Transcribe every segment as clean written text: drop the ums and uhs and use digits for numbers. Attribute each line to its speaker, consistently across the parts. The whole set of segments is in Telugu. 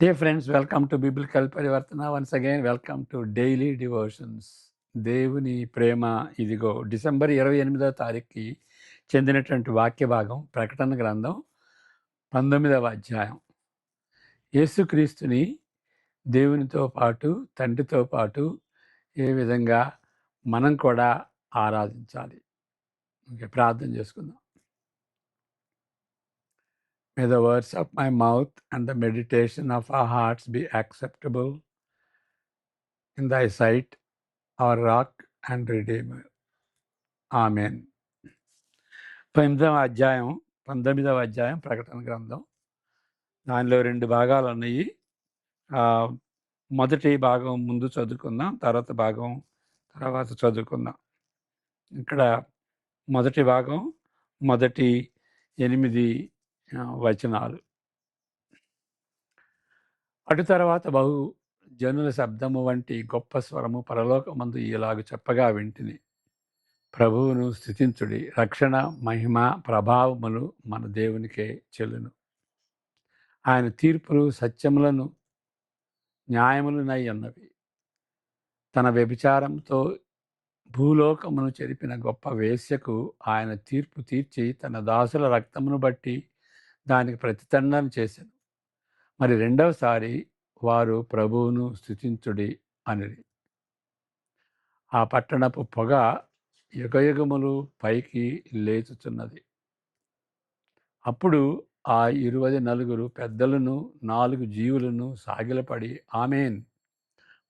Speaker 1: Hey friends, welcome to Biblical Parivartana. Once again, welcome to Daily Devotions. దేవుని ప్రేమ ఇదిగో డిసెంబర్ 28వ తారీఖుకి చెందినటువంటి వాక్య భాగం ప్రకటన గ్రంథం 19వ అధ్యాయం. యేసుక్రీస్తుని దేవునితో పాటు తండ్రితో పాటు ఏ విధంగా మనం కూడా ఆరాధించాలి. ప్రార్థన చేసుకుందాం. May the words of my mouth and the meditation of our hearts be acceptable in thy sight, our rock and redeemer. Amen. 19వ అధ్యాయం ప్రకటన గ్రంథం. దానిలో 2 భాగాలు ఉన్నాయి. మొదటి భాగం ముందు చదువుకుందాం, తర్వాత చదువుకుందాం. ఇక్కడ మొదటి భాగం మొదటి 8 వచనాలు. అటు తర్వాత బహు జనుల శబ్దము వంటి గొప్ప స్వరము పరలోకమందు ఇలాగ చెప్పగా వింటిని, ప్రభువును స్తుతించుడి, రక్షణ మహిమ ప్రభావములు మన దేవునికే చెల్లును. ఆయన తీర్పులు సత్యములను న్యాయములనై ఉన్నవి. తన వ్యభిచారంతో భూలోకమును చెరిపిన గొప్ప వేశ్యకు ఆయన తీర్పు తీర్చి తన దాసుల రక్తమును బట్టి దానికి ప్రతిదండన చేశాను. మరి రెండవసారి వారు ప్రభువును స్తుతించుడి అనిరి. ఆ పట్టణపు పొగ యుగయుగములు పైకి లేచుచున్నది. అప్పుడు ఆ 24 పెద్దలను 4 జీవులను సాగిలపడి ఆమేన్,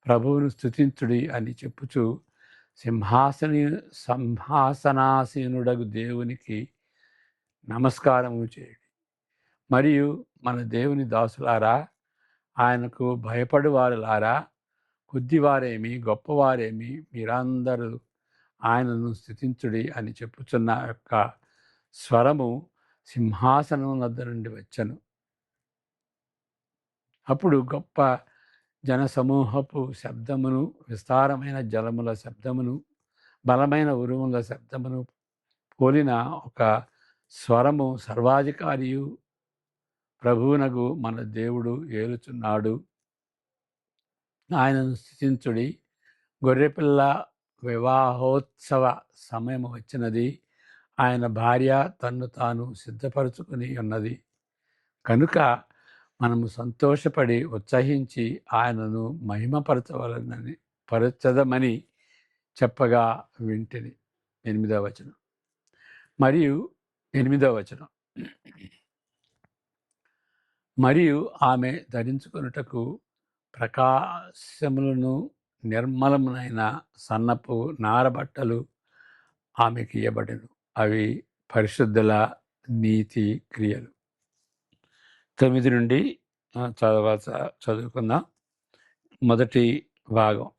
Speaker 1: ప్రభువును స్తుతించుడి అని చెప్పుచు సింహాసనాసీనుడగు దేవునికి నమస్కారము చేయుడి. మరియు మన దేవుని దాసులారా, ఆయనకు భయపడువారులారా, కొద్దివారేమి గొప్పవారేమి మీరందరూ ఆయనను స్తుతించుడి అని చెప్పుచున్న యొక్క స్వరము సింహాసనం వద్ద నుండి వచ్చెను. అప్పుడు గొప్ప జనసమూహపు శబ్దమును, విస్తారమైన జలముల శబ్దమును, బలమైన ఉరుముల శబ్దమును పోలిన ఒక స్వరము సర్వాధికారియు ప్రభువునగు మన దేవుడు ఏలుచున్నాడు, ఆయనను స్తుతించుడి, గొర్రెపిల్ల వివాహోత్సవ సమయం వచ్చినది, ఆయన భార్య తన్ను తాను సిద్ధపరచుకుని ఉన్నది కనుక మనము సంతోషపడి ఉత్సహించి ఆయనను పరచదమని చెప్పగా వింటిని. 8వ వచనం మరియు 8వ వచనం. మరియు ఆమె ధరించుకొనుటకు ప్రకాశములను నిర్మలమునైన సన్నపు నారబట్టలు ఆమెకి ఇయ్యబడెను. అవి పరిశుద్ధుల నీతి క్రియలు. 9 నుండి చదువుకుందాం. మొదటి భాగం.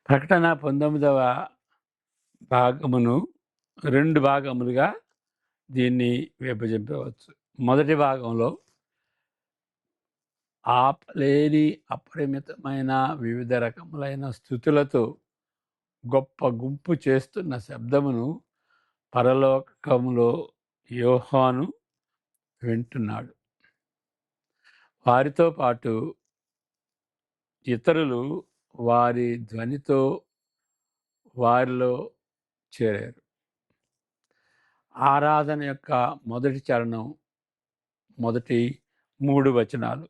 Speaker 1: ప్రకటన 19వ భాగమును 2 భాగములుగా దీన్ని విభజించవచ్చు. మొదటి భాగంలో ఆపలేని అపరిమితమైన వివిధ రకములైన స్తుతులతో గొప్ప గుంపు చేస్తున్న శబ్దమును పరలోకములో యోహాను వింటున్నాడు. వారితో పాటు ఇతరులు వారి ధ్వనితో వారిలో చేరారు. ఆరాధన యొక్క మొదటి చరణం, మొదటి 3 వచనాలు.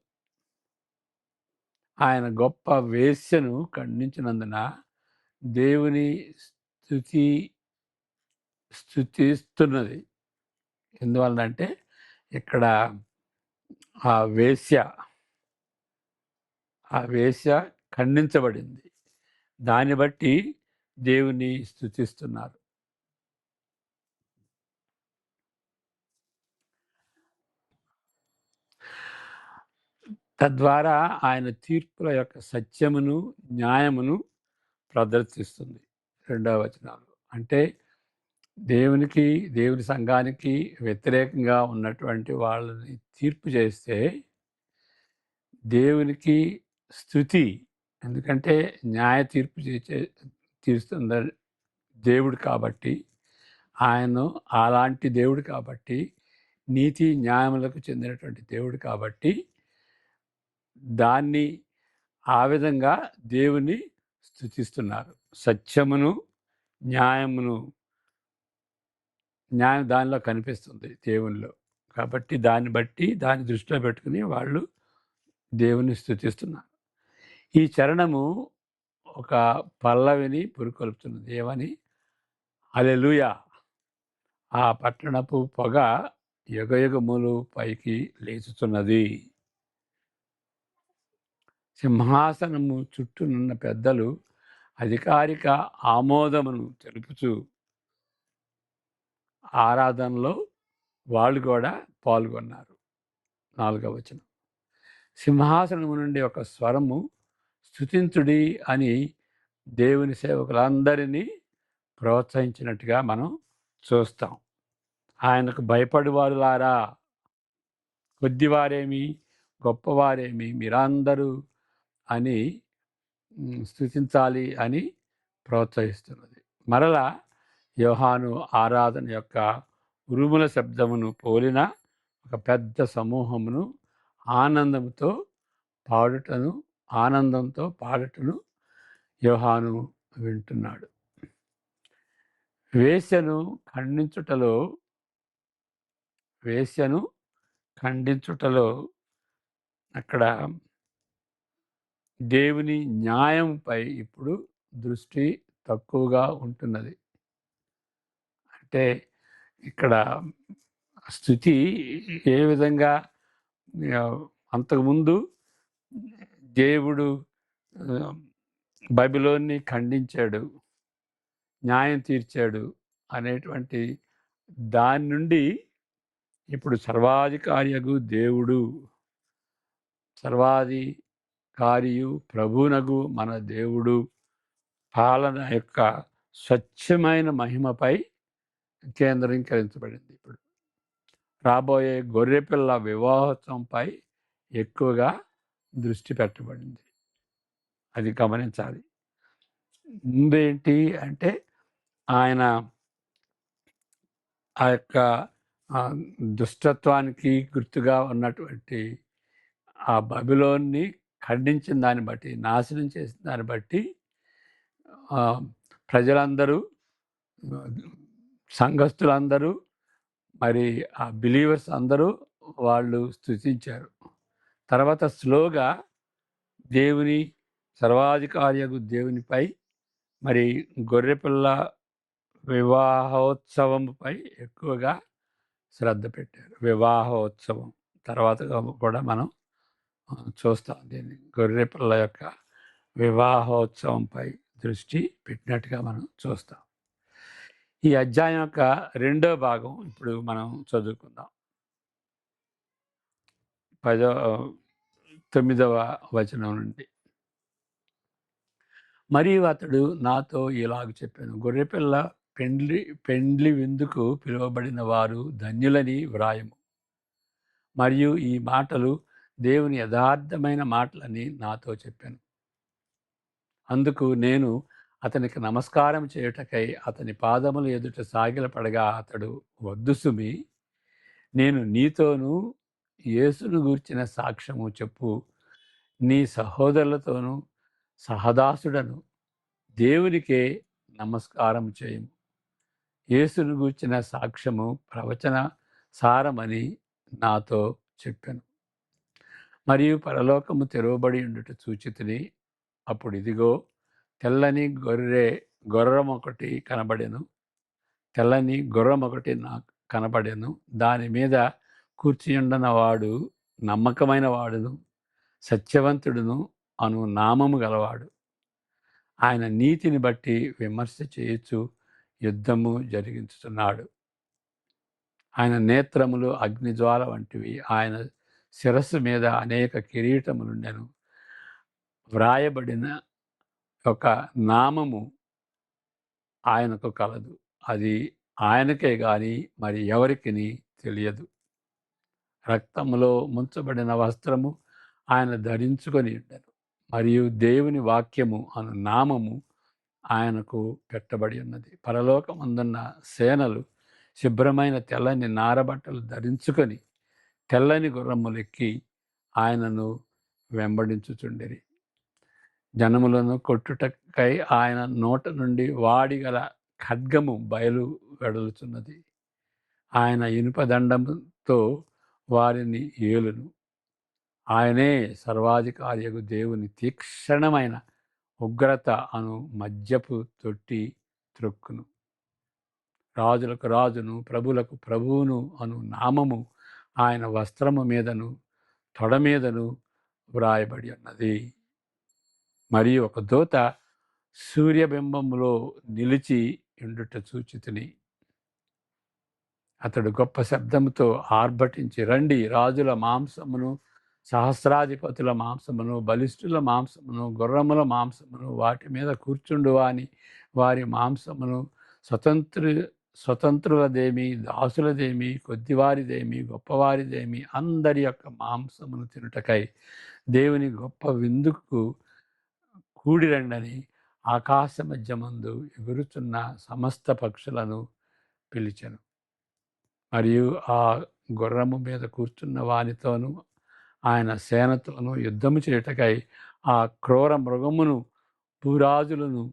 Speaker 1: ఆయన గొప్ప వేశ్యను ఖండించినందున దేవుని స్తుతిస్తున్నది. ఎందువలనంటే ఇక్కడ ఆ వేశ్య ఖండించబడింది. దాన్ని బట్టి దేవుని స్తుతిస్తున్నారు. తద్వారా ఆయన తీర్పుల యొక్క సత్యమును న్యాయమును ప్రదర్శిస్తుంది. 2వ వచనాలు అంటే దేవుని సంఘానికి వ్యతిరేకంగా ఉన్నటువంటి వాళ్ళని తీర్పు చేస్తే దేవునికి స్తుతి. ఎందుకంటే న్యాయ తీర్పు తీరుస్తున్న దేవుడు కాబట్టి, ఆయన అలాంటి దేవుడు కాబట్టి, నీతి న్యాయములకు చెందినటువంటి దేవుడు కాబట్టి దాన్ని ఆ విధంగా దేవుని స్తుతిస్తున్నారు. సత్యమును, న్యాయమును న్యాయం దానిలో కనిపిస్తుంది దేవునిలో. కాబట్టి దాన్ని బట్టి దాన్ని దృష్టిలో పెట్టుకుని వాళ్ళు దేవుని స్తుతిస్తున్నారు. ఈ చరణము ఒక పల్లవిని పురికొల్పుతున్నది. ఏమని? హల్లెలూయా! ఆ పట్టణపు పొగ యుగయుగములు పైకి లేచుతున్నది. సింహాసనము చుట్టూనున్న పెద్దలు అధికారిక ఆమోదమును తెలుపుచు ఆరాధనలో వాళ్ళు కూడా పాల్గొన్నారు. 4వ వచనం. సింహాసనము నుండి ఒక స్వరము స్తుతించుడి అని దేవుని సేవకులందరినీ ప్రోత్సహించినట్టుగా మనం చూస్తాం. ఆయనకు భయపడువారులారా, కొద్దివారేమి గొప్పవారేమి మీరందరూ అని స్తుతించాలి అని ప్రోత్సహిస్తున్నది. మరలా యోహాను ఆరాధన యొక్క ఉరుముల శబ్దమును పోలిన ఒక పెద్ద సమూహమును ఆనందంతో పాడుటను యోహాను వింటున్నాడు. వేశ్యను ఖండించుటలో అక్కడ దేవుని న్యాయంపై ఇప్పుడు దృష్టి తక్కువగా ఉంటున్నది. అంటే ఇక్కడ స్థుతి ఏ విధంగా అంతకుముందు దేవుడు బబిలోన్ని ఖండించాడు, న్యాయం తీర్చాడు అనేటువంటి దాని నుండి ఇప్పుడు సర్వాధికారియగు దేవుడు, సర్వాధికారియు ప్రభువునగు మన దేవుడు పాలన యొక్క స్వచ్ఛమైన మహిమపై కేంద్రీకరించబడింది. ఇప్పుడు రాబోయే గొర్రెపిల్ల వివాహోత్సవంపై ఎక్కువగా దృష్టి పెట్టబడింది. అది గమనించాలి. ముందేంటి అంటే ఆయన ఆ యొక్క దుష్టత్వానికి గుర్తుగా ఉన్నటువంటి ఆ బబిలోన్ని ఖండించిన దాన్ని బట్టి, నాశనం చేసిన దాన్ని బట్టి ప్రజలందరూ, సంఘస్థులందరూ, మరి ఆ బిలీవర్స్ అందరూ వాళ్ళు స్తుతించారు. తర్వాత స్లోగా దేవుని సర్వాధికారియగు దేవునిపై, మరి గొర్రెపిల్ల వివాహోత్సవంపై ఎక్కువగా శ్రద్ధ పెట్టారు. వివాహోత్సవం తర్వాత కూడా మనం చూస్తాం. దీన్ని గొర్రెపిల్ల యొక్క వివాహోత్సవంపై దృష్టి పెట్టినట్టుగా మనం చూస్తాం. ఈ అధ్యాయం యొక్క 2వ భాగం ఇప్పుడు మనం చదువుకుందాం. 9వ వచనం నుండి. మరియు అతడు నాతో ఇలాగ చెప్పాను, గొర్రెపిల్ల పెండ్లి విందుకు పిలువబడిన వారు ధన్యులని వ్రాయము. మరియు ఈ మాటలు దేవుని యథార్థమైన మాటలని నాతో చెప్పాను. అందుకు నేను అతనికి నమస్కారం చేయుటకై అతని పాదముల ఎదుట సాగిలపడగా అతడు, వద్దు సుమి, నేను నీతోనూ యేసును గూర్చిన సాక్ష్యము చెప్పు, నీ సహోదరులతోనూ సహదాసుడను దేవునికే నమస్కారం చేయము. యేసును గూర్చిన సాక్ష్యము ప్రవచన సారమని నాతో చెప్పాను. మరియు పరలోకము తెరవబడి ఉండుట చూచితిని. అప్పుడు ఇదిగో తెల్లని గుర్రం ఒకటి కనబడెను. తెల్లని గుర్రం ఒకటి నాకు కనబడెను. దాని మీద కూర్చుండన వాడు నమ్మకమైన వాడును, సత్యవంతుడును అను నామము గలవాడు. ఆయన నీతిని బట్టి విమర్శ చేయొచ్చు యుద్ధము జరిగించుతున్నాడు. ఆయన నేత్రములు అగ్నిజ్వాల వంటివి. ఆయన శిరస్సు మీద అనేక కిరీటములుండెను. వ్రాయబడిన ఒక నామము ఆయనకు కలదు. అది ఆయనకే గాని మరి ఎవరికిని తెలియదు. రక్తములో ముంచబడిన వస్త్రము ఆయన ధరించుకొని ఉండెను. మరియు దేవుని వాక్యము అను నామము ఆయనకు పెట్టబడి ఉన్నది. పరలోకమందున్న సేనలు శుభ్రమైన తెల్లని నారబట్టలు ధరించుకొని తెల్లని గుర్రములెక్కి ఆయనను వెంబడించుచుండిరి. జనములను కొట్టుటకై ఆయన నోట నుండి వాడిగల ఖడ్గము బయలు వెడలుచున్నది. ఆయన ఇనుపదండముతో వారిని ఏలును. ఆయనే సర్వాధికారియగు దేవుని తీక్షణమైన ఉగ్రత అను మద్యపు తొట్టి త్రొక్కును. రాజులకు రాజును ప్రభులకు ప్రభువును అను నామము ఆయన వస్త్రము మీదను తొడ మీదను వ్రాయబడి ఉన్నది. మరియు ఒక దూత సూర్యబింబములో నిలిచి ఉండుట చూచితిని. అతడు గొప్ప శబ్దముతో ఆర్భటించి, రండి, రాజుల మాంసమును, సహస్రాధిపతుల మాంసమును, బలిష్ఠుల మాంసమును, గుర్రముల మాంసమును, వాటి మీద కూర్చుండువాని వారి మాంసమును, స్వతంత్రులదేమి, దాసులదేమి, కొద్దివారిదేమి, గొప్పవారిదేమి, అందరి యొక్క మాంసమును తినుటకై దేవుని గొప్ప విందుకు కూడిరండని ఆకాశ మధ్యమందు ఎగురుచున్న సమస్త పక్షులను పిలిచెను. మరియు ఆ గుర్రము మీద కూర్చున్న వానితోనూ ఆయన సేనతోనూ యుద్ధము చేయుటకై ఆ క్రూర మృగమును, భూరాజులను,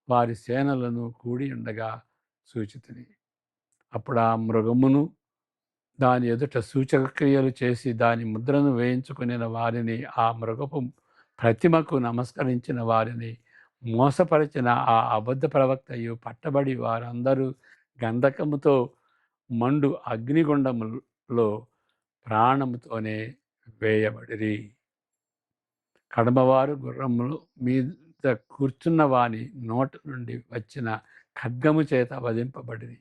Speaker 1: వారి సేనలను కూడి ఉండగా సూచితిని. అప్పుడు ఆ మృగమును దాని ఎదుట సూచక క్రియలు చేసి దాని ముద్రను వేయించుకుని వారిని, ఆ మృగపు ప్రతిమకు నమస్కరించిన వారిని మోసపరిచిన ఆ అబద్ధ ప్రవక్తయు పట్టబడి వారందరూ గంధకముతో మండు అగ్నిగుండములో ప్రాణముతోనే వేయబడిరి. కడమవారు గుర్రముల మీద కూర్చున్న వాని నోట నుండి వచ్చిన ఖడ్గము చేత వధింపబడిరి.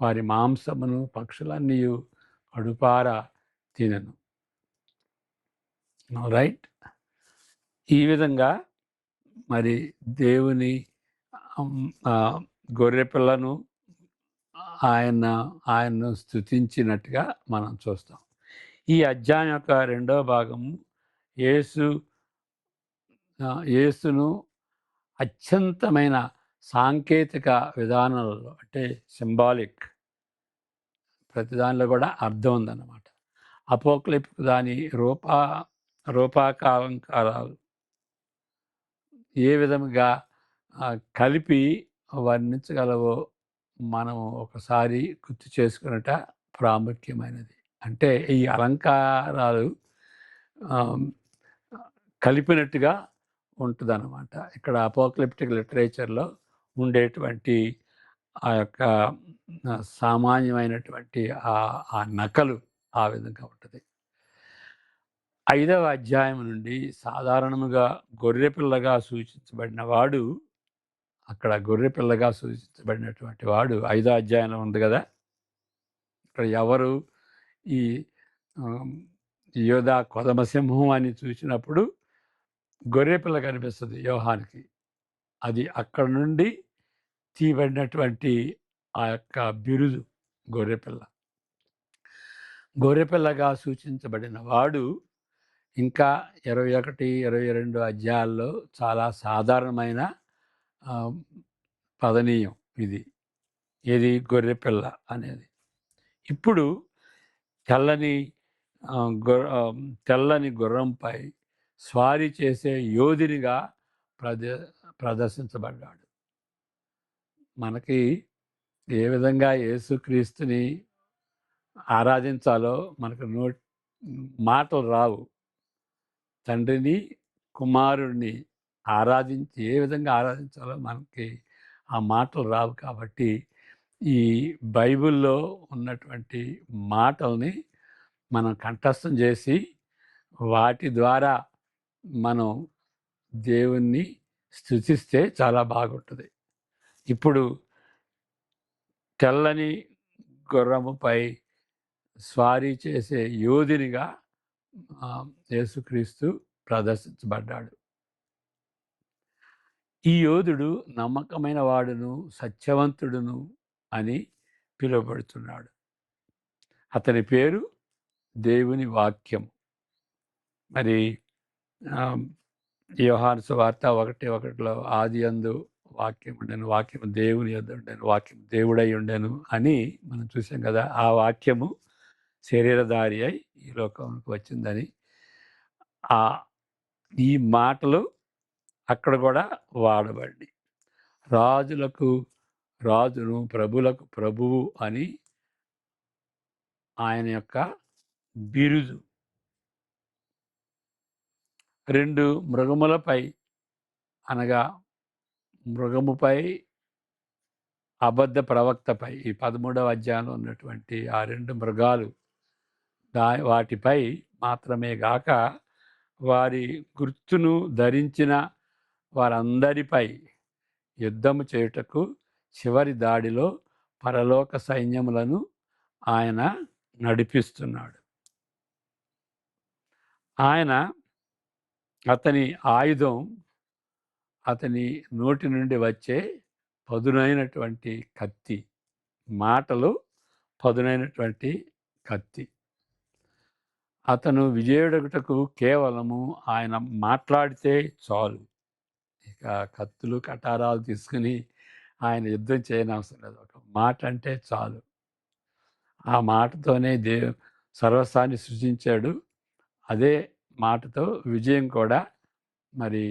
Speaker 1: వారి మాంసమును పక్షులన్నీ కడుపారా తినెను. రైట్. ఈ విధంగా మరి దేవుని గొర్రెపిల్లను ఆయన్ను స్తుతించినట్టుగా మనం చూస్తాం. ఈ అధ్యాయం యొక్క రెండవ భాగము యేసును అత్యంతమైన సాంకేతిక విధానాలలో, అంటే సింబాలిక్, ప్రతి దానిలో కూడా అర్థం ఉందన్నమాట. అపోక్లిప్టిక్ దాని రూపాకాలంకారాలు ఏ విధముగా కలిపి వర్ణించగలవో మనం ఒకసారి గుర్తు చేసుకున్నట ప్రాముఖ్యమైనది. అంటే ఈ అలంకారాలు కలిపినట్టుగా ఉంటుందన్నమాట. ఇక్కడ అపోక్లిప్టిక్ లిటరేచర్లో ఉండేటువంటి ఆ యొక్క సామాన్యమైనటువంటి ఆ నకలు ఆ విధంగా ఉంటుంది. 5వ అధ్యాయం నుండి సాధారణముగా గొర్రెపిల్లగా సూచించబడిన వాడు, అక్కడ గొర్రెపిల్లగా సూచించబడినటువంటి వాడు 5వ అధ్యాయంలో ఉంది కదా. ఇక్కడ ఎవరు? ఈ యోధా కొదమసింహం అని చూసినప్పుడు గొర్రెపిల్ల కనిపిస్తుంది యోహానికి. అది అక్కడ నుండి తీయబడినటువంటి ఆ యొక్క బిరుదు గొర్రెపిల్ల. గొర్రెపిల్లగా సూచించబడిన వాడు ఇంకా 21, 22 అధ్యాయాల్లో చాలా సాధారణమైన పదనీయం ఇది. ఏది? గొర్రెపిల్ల అనేది. ఇప్పుడు తెల్లని గుర్రంపై స్వారీ చేసే యోధునిగా ప్రదర్శించబడ్డాడు. మనకి ఏ విధంగా యేసుక్రీస్తుని ఆరాధించాలో మనకు మాటలు రావు. తండ్రిని, కుమారుడిని ఏ విధంగా ఆరాధించాలో మనకి ఆ మాటలు రావు. కాబట్టి ఈ బైబిల్లో ఉన్నటువంటి మాటల్ని మనం కంఠస్థం చేసి వాటి ద్వారా మనం దేవుణ్ణి స్తుతిస్తే చాలా బాగుంటుంది. ఇప్పుడు తెల్లని గుర్రముపై స్వారీ చేసే యోధునిగా యేసుక్రీస్తు ప్రదర్శించబడ్డాడు. ఈ యోధుడు నమ్మకమైన వాడును, సత్యవంతుడును అని పిలువబడుతున్నాడు. అతని పేరు దేవుని వాక్యం. మరి యోహాను సువార్త 1:1 ఆదియందు వాక్యం ఉండెను, వాక్యము దేవుని యొద్ద ఉండెను, వాక్యం దేవుడై ఉండెను అని మనం చూసాం కదా. ఆ వాక్యము శరీరధారి అయి ఈ లోకానికి వచ్చిందని, ఆ ఈ మాటలు అక్కడ కూడా వాడబడి రాజులకు రాజును, ప్రభులకు ప్రభువు అని ఆయన యొక్క బిరుదు. 2 మృగములపై అనగా మృగముపై, అబద్ధ ప్రవక్తపై, ఈ 13వ అధ్యాయంలో ఉన్నటువంటి ఆ 2 మృగాలు వాటిపై మాత్రమే గాక వారి గుర్తును ధరించిన వారందరిపై యుద్ధము చేయుటకు చివరి దాడిలో పరలోక సైన్యములను ఆయన నడిపిస్తున్నాడు. అతని ఆయుధం అతని నోటి నుండి వచ్చే పదునైనటువంటి కత్తి. మాటలు పదునైనటువంటి కత్తి. అతను విజయుడగుటకు కేవలము ఆయన మాట్లాడితే చాలు. ఇక కత్తులు కటారాలు తీసుకుని ఆయన యుద్ధం చేయనవసరం లేదు. ఒక మాట అంటే చాలు. ఆ మాటతోనే సర్వస్వాన్ని సృజించాడు. అదే మాటతో విజయం కూడా మరి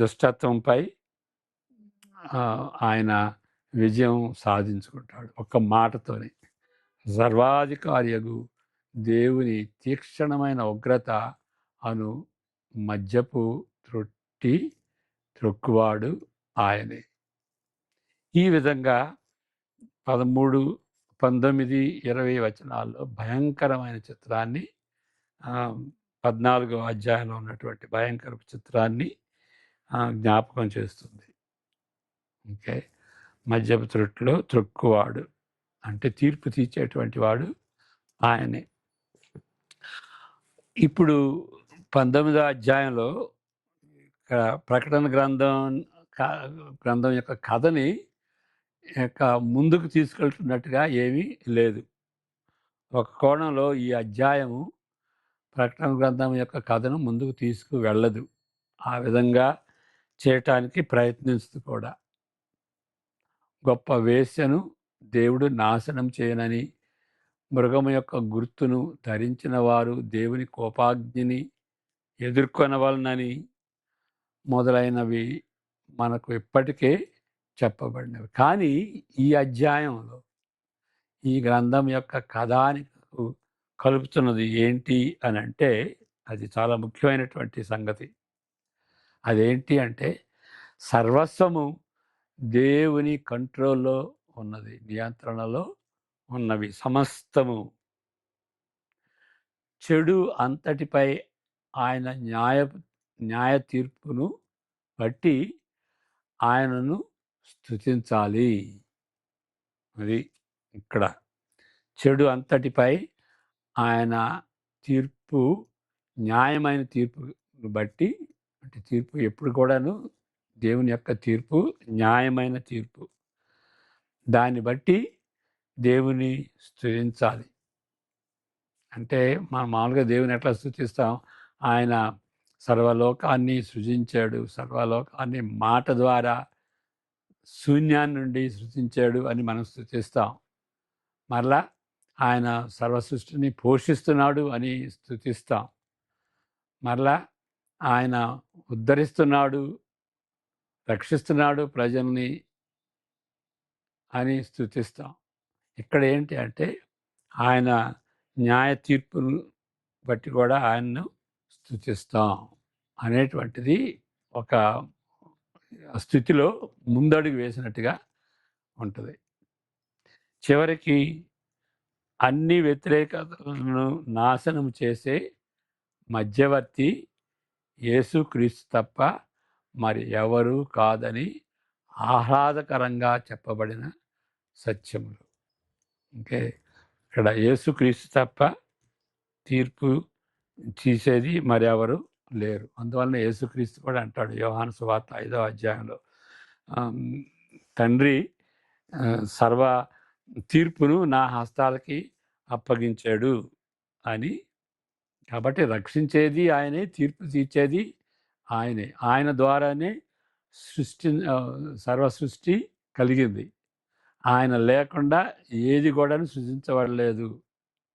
Speaker 1: దుష్టత్వంపై ఆయన విజయం సాధించుకుంటాడు ఒక్క మాటతోనే. సర్వాధికారియగు దేవుని తీక్షణమైన ఉగ్రత అను మద్యపు త్రొక్కువాడు ఆయనే. ఈ విధంగా 13, 19, 20 వచనాల్లో భయంకరమైన చిత్రాన్ని 14వ అధ్యాయంలో ఉన్నటువంటి భయంకర చిత్రాన్ని జ్ఞాపకం చేస్తుంది. ఓకే, మద్యపు త్రొట్టులో త్రొక్కువాడు అంటే తీర్పు తీర్చేటువంటి వాడు ఆయనే. ఇప్పుడు 19వ అధ్యాయంలో ప్రకటన గ్రంథం యొక్క కథని ముందుకు తీసుకెళ్తున్నట్టుగా ఏమీ లేదు. ఒక కోణంలో ఈ అధ్యాయము ప్రకటన గ్రంథం యొక్క కథను ముందుకు తీసుకువెళ్ళదు. ఆ విధంగా చేయటానికి ప్రయత్నిస్తూ కూడా గొప్ప వేశ్యను దేవుడు నాశనం చేయనని, మృగము యొక్క గుర్తును ధరించిన వారు దేవుని కోపాగ్నిని ఎదుర్కొనవలనని మొదలైనవి మనకు ఇప్పటికే చెప్పబడినవి. కానీ ఈ అధ్యాయంలో ఈ గ్రంథం యొక్క కథానికి కలుపుతున్నది ఏంటి అని అంటే అది చాలా ముఖ్యమైనటువంటి సంగతి. అదేంటి అంటే సర్వస్వము దేవుని కంట్రోల్లో ఉన్నది, నియంత్రణలో ఉన్నవి. సమస్తము చెడు అంతటిపై ఆయన న్యాయ తీర్పును బట్టి ఆయనను స్తుతించాలి. అది ఇక్కడ చెడు అంతటిపై ఆయన తీర్పు న్యాయమైన తీర్పును బట్టి, అంటే తీర్పు ఎప్పుడు కూడాను దేవుని యొక్క తీర్పు న్యాయమైన తీర్పు. దాన్ని బట్టి దేవుని స్తుతించాలి. అంటే మనం మామూలుగా దేవుని ఎట్లా స్తుతిస్తాం? ఆయన సర్వలోకాన్ని సృజించాడు, సర్వలోకాన్ని మాట ద్వారా శూన్యాన్ని నుండి సృజించాడు అని మనం స్తుతిస్తాం. మరలా ఆయన సర్వ సృష్టిని పోషిస్తున్నాడు అని స్తుతిస్తాం. మరలా ఆయన ఉద్ధరిస్తున్నాడు, రక్షిస్తున్నాడు ప్రజల్ని అని స్తుతిస్తాం. ఇక్కడ ఏంటి అంటే ఆయన న్యాయ తీర్పును బట్టి కూడా ఆయన్ను స్తుతిస్తాం అనేటువంటిది ఒక స్థితిలో ముందడుగు వేసినట్టుగా ఉంటుంది. చివరికి అన్ని వ్యతిరేకతలను నాశనం చేసే మధ్యవర్తి యేసుక్రీస్తు తప్ప మరి ఎవరు కాదని ఆహ్లాదకరంగా చెప్పబడిన సత్యములు. ఓకే, ఇక్కడ యేసుక్రీస్తు తప్ప తీర్పు తీసేది మరి ఎవరు లేరు. అందువలన యేసుక్రీస్తు కూడా అంటాడు యోహాను సువార్త 5వ అధ్యాయంలో, తండ్రి సర్వ తీర్పును నా హస్తాలకి అప్పగించాడు అని. కాబట్టి రక్షించేది ఆయనే, తీర్పు తీర్చేది ఆయనే. ఆయన ద్వారానే సర్వ సృష్టి కలిగింది. ఆయన లేకుండా ఏది కూడా సృజించబడలేదు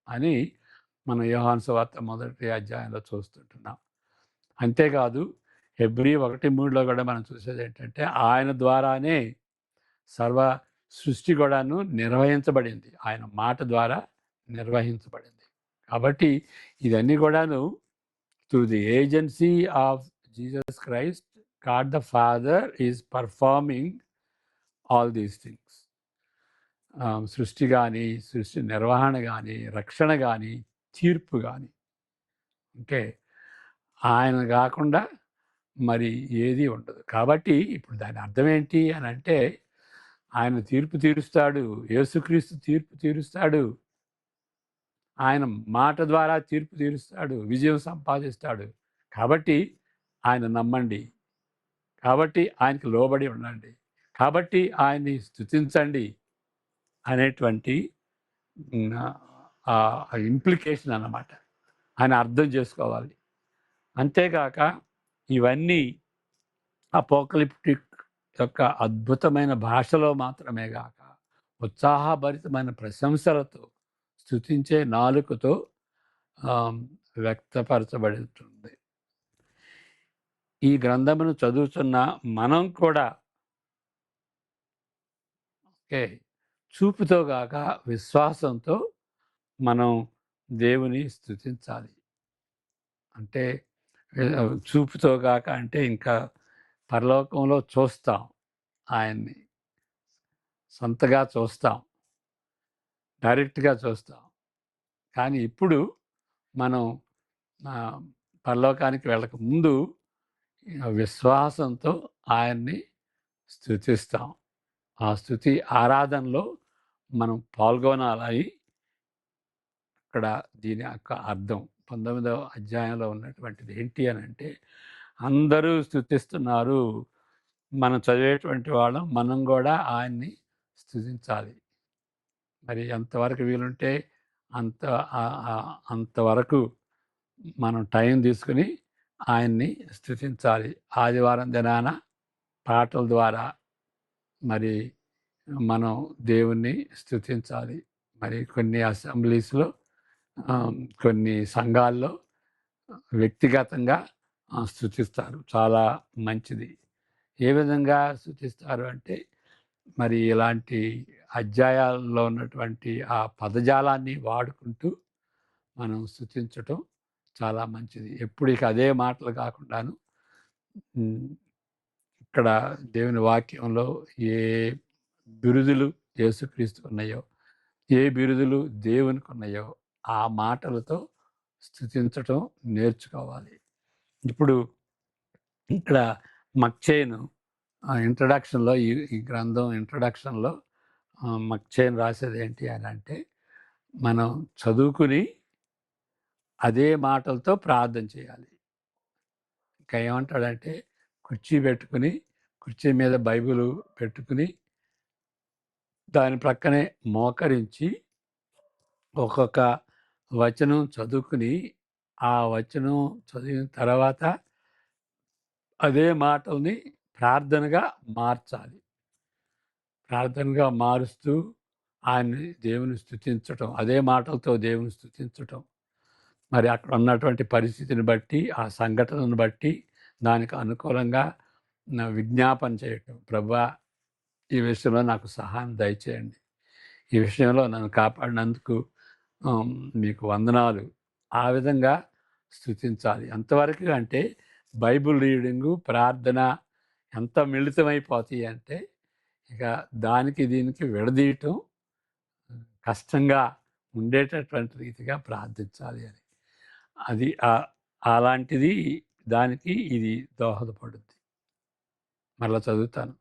Speaker 1: అని మనం యోహాను సువార్త 1వ అధ్యాయంలో చూస్తుంటున్నాం. అంతేకాదు హెబ్రీ 1:3లో కూడా మనం చూసేది ఏంటంటే ఆయన ద్వారానే సర్వ సృష్టి కూడాను నిర్వహించబడింది. ఆయన మాట ద్వారా నిర్వహించబడింది. కాబట్టి ఇవన్నీ కూడాను through the agency of Jesus Christ God the father is performing all these things. సృష్టి కానీ, సృష్టి నిర్వహణ కానీ, రక్షణ కానీ, తీర్పు కానీ. అంటే ఆయన కాకుండా మరి ఏది ఉండదు. కాబట్టి ఇప్పుడు దాని అర్థం ఏంటి అని అంటే, ఆయన తీర్పు తీరుస్తాడు. యేసుక్రీస్తు తీర్పు తీరుస్తాడు. ఆయన మాట ద్వారా తీర్పు తీరుస్తాడు. విజయం సంపాదిస్తాడు. కాబట్టి ఆయన నమ్మండి. కాబట్టి ఆయనకు లోబడి ఉండండి. కాబట్టి ఆయన్ని స్తుతించండి అనేటువంటి ఇంప్లికేషన్ అన్నమాట. ఆయన అర్థం చేసుకోవాలి. అంతేగాక ఇవన్నీ అపోకలిప్టిక్ యొక్క అద్భుతమైన భాషలో మాత్రమే గాక ఉత్సాహభరితమైన ప్రశంసలతో స్తుతించే నాలుకతో వ్యక్తపరచబడుతుంది. ఈ గ్రంథమును చదువుతున్న మనం కూడా చూపుతో గాక విశ్వాసంతో మనం దేవుని స్తుతించాలి. అంటే చూపుతో గాక అంటే ఇంకా పరలోకంలో చూస్తాం, ఆయన్ని సొంతగా చూస్తాం, డైరెక్ట్గా చూస్తాం. కానీ ఇప్పుడు మనం పరలోకానికి వెళ్ళక ముందు విశ్వాసంతో ఆయన్ని స్తుతిస్తాం. ఆ స్తుతి ఆరాధనలో మనం పాల్గొనాలని ఇక్కడ దీని యొక్క అర్థం 19వ అధ్యాయంలో ఉన్నటువంటిది ఏంటి అని అంటే, అందరూ స్తుతిస్తున్నారు, మనం చదివేటువంటి వాళ్ళం మనం కూడా ఆయన్ని స్తుతించాలి. మరి ఎంతవరకు వీలుంటే అంత అంతవరకు మనం టైం తీసుకుని ఆయన్ని స్తుతించాలి. ఆదివారం దినాన పాటల ద్వారా మరి మనం దేవుణ్ణి స్తుతించాలి. మరి కొన్ని అసెంబ్లీస్లో, కొన్ని సంఘాల్లో వ్యక్తిగతంగా స్తుతిస్తారు. చాలా మంచిది. ఏ విధంగా స్తుతిస్తారు అంటే, మరి ఇలాంటి అధ్యాయాల్లో ఉన్నటువంటి ఆ పదజాలాన్ని వాడుకుంటూ మనం స్తుతించటం చాలా మంచిది. ఎప్పుడు ఇక అదే మాటలు కాకుండాను ఇక్కడ దేవుని వాక్యంలో ఏ బిరుదులు యేసుక్రీస్తుకు ఉన్నాయో, ఏ బిరుదులు దేవునికి ఉన్నాయో ఆ మాటలతో స్తుతించటం నేర్చుకోవాలి. ఇప్పుడు ఇక్కడ మక్చేను ఇంట్రడక్షన్లో ఈ గ్రంథం ఇంట్రడక్షన్లో మక్చేన్ రాసేది ఏంటి అని అంటే, మనం చదువుకుని అదే మాటలతో ప్రార్థన చేయాలి. ఇంకా ఏమంటాడంటే, కుర్చీ పెట్టుకుని కుర్చీ మీద బైబిల్ పెట్టుకుని దాని ప్రక్కనే మోకరించి ఒక్కొక్క వచనం చదువుకుని ఆ వచనం చదివిన తర్వాత అదే మాటల్ని ప్రార్థనగా మార్చాలి. ప్రార్థనగా మారుస్తూ ఆయన్ని దేవుని స్తుతించటం, అదే మాటలతో దేవుని స్తుతించటం. మరి అక్కడ ఉన్నటువంటి పరిస్థితిని బట్టి, ఆ సంఘటనను బట్టి దానికి అనుకూలంగా విజ్ఞాపన చేయటం. ప్రభువా, ఈ విషయంలో నాకు సహాయం దయచేయండి. ఈ విషయంలో నన్ను కాపాడినందుకు మీకు వందనాలు. ఆ విధంగా స్తుతించాలి. ఎంతవరకు అంటే బైబిల్ రీడింగు, ప్రార్థన ఎంత మిళితమైపోతాయి అంటే ఇక దానికి దీనికి విడదీయటం కష్టంగా ఉండేటటువంటి రీతిగా ప్రార్థించాలి అని. అది అలాంటిది దానికి ఇది దోహదపడుద్ది. మరలా చదువుతాను.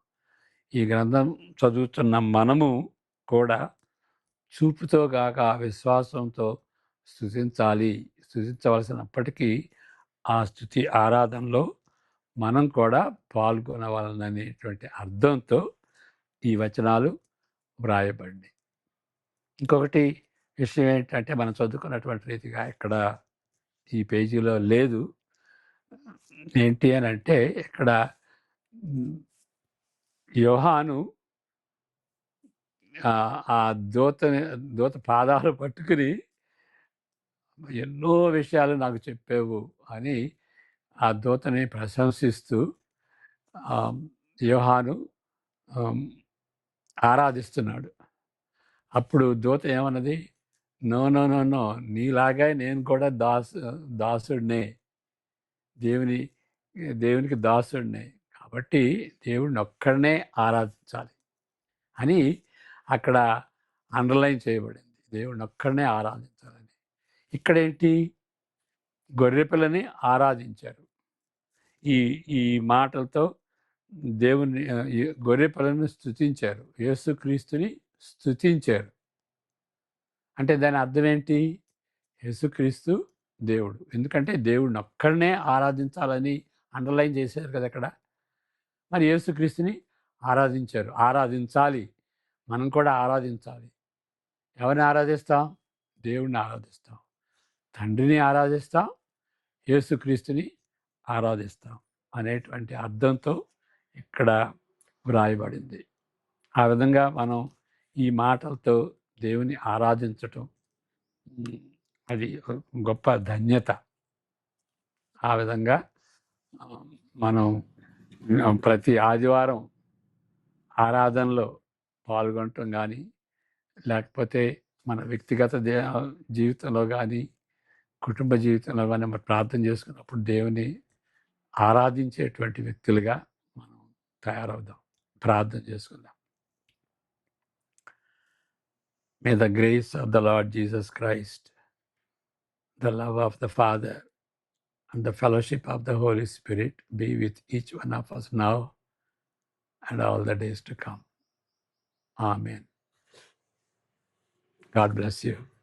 Speaker 1: ఈ గ్రంథం చదువుతున్న మనము కూడా చూపుతో గాక విశ్వాసంతో స్తుతించవలసినప్పటికీ ఆ స్తుతి ఆరాధనలో మనం కూడా పాల్గొనవలననేటువంటి అర్థంతో ఈ వచనాలు వ్రాయబడినాయి. ఇంకొకటి విషయం ఏంటంటే, మనం చదువుకున్నటువంటి రీతిగా ఇక్కడ ఈ పేజీలో లేదు. ఏంటి అని అంటే, ఇక్కడ యోహాను ఆ దూత పాదాలు పట్టుకుని ఎన్నో విషయాలు నాకు చెప్పావు అని ఆ దూతని ప్రశంసిస్తూ యోహాను ఆరాధిస్తున్నాడు. అప్పుడు దూత ఏమన్నది? నో నో నో నో, నీలాగా నేను కూడా దాసుడినే, దేవునికి దాసుడినే, కాబట్టి దేవుడిని ఒక్కడనే ఆరాధించాలి అని అక్కడ అండర్లైన్ చేయబడింది. దేవుడిని ఒక్కడనే ఆరాధించాలని. ఇక్కడేంటి? గొర్రెపిల్లని ఆరాధించారు. ఈ ఈ మాటలతో దేవుని ఈ గొర్రెపిల్లను స్తుతించారు. యేసుక్రీస్తుని స్తుతించారు. అంటే దాని అర్థం ఏంటి? యేసుక్రీస్తు దేవుడు. ఎందుకంటే దేవుడిని ఒక్కడనే ఆరాధించాలని అండర్లైన్ చేశారు కదా అక్కడ. మరి యేసుక్రీస్తుని ఆరాధించారు. ఆరాధించాలి. మనం కూడా ఆరాధించాలి. ఎవరిని ఆరాధిస్తాం? దేవుడిని ఆరాధిస్తాం. తండ్రిని ఆరాధిస్తాం. యేసుక్రీస్తుని ఆరాధిస్తాం అనేటువంటి అర్థంతో ఇక్కడ వ్రాయబడింది. ఆ విధంగా మనం ఈ మాటలతో దేవుని ఆరాధించటం అది గొప్ప ధన్యత. ఆ విధంగా మనం ప్రతి ఆదివారం ఆరాధనలో పాల్గొనటం కానీ, లేకపోతే మన వ్యక్తిగత జీవితంలో కానీ, కుటుంబ జీవితంలో కానీ మనం ప్రార్థన చేసుకున్నప్పుడు దేవుని ఆరాధించేటువంటి వ్యక్తులుగా మనం తయారవుదాం. ప్రార్థన చేసుకుందాం. May the grace of the Lord Jesus Christ, the love of the Father, and the fellowship of the Holy Spirit be with each one of us now and all the days to come. Amen. God bless you.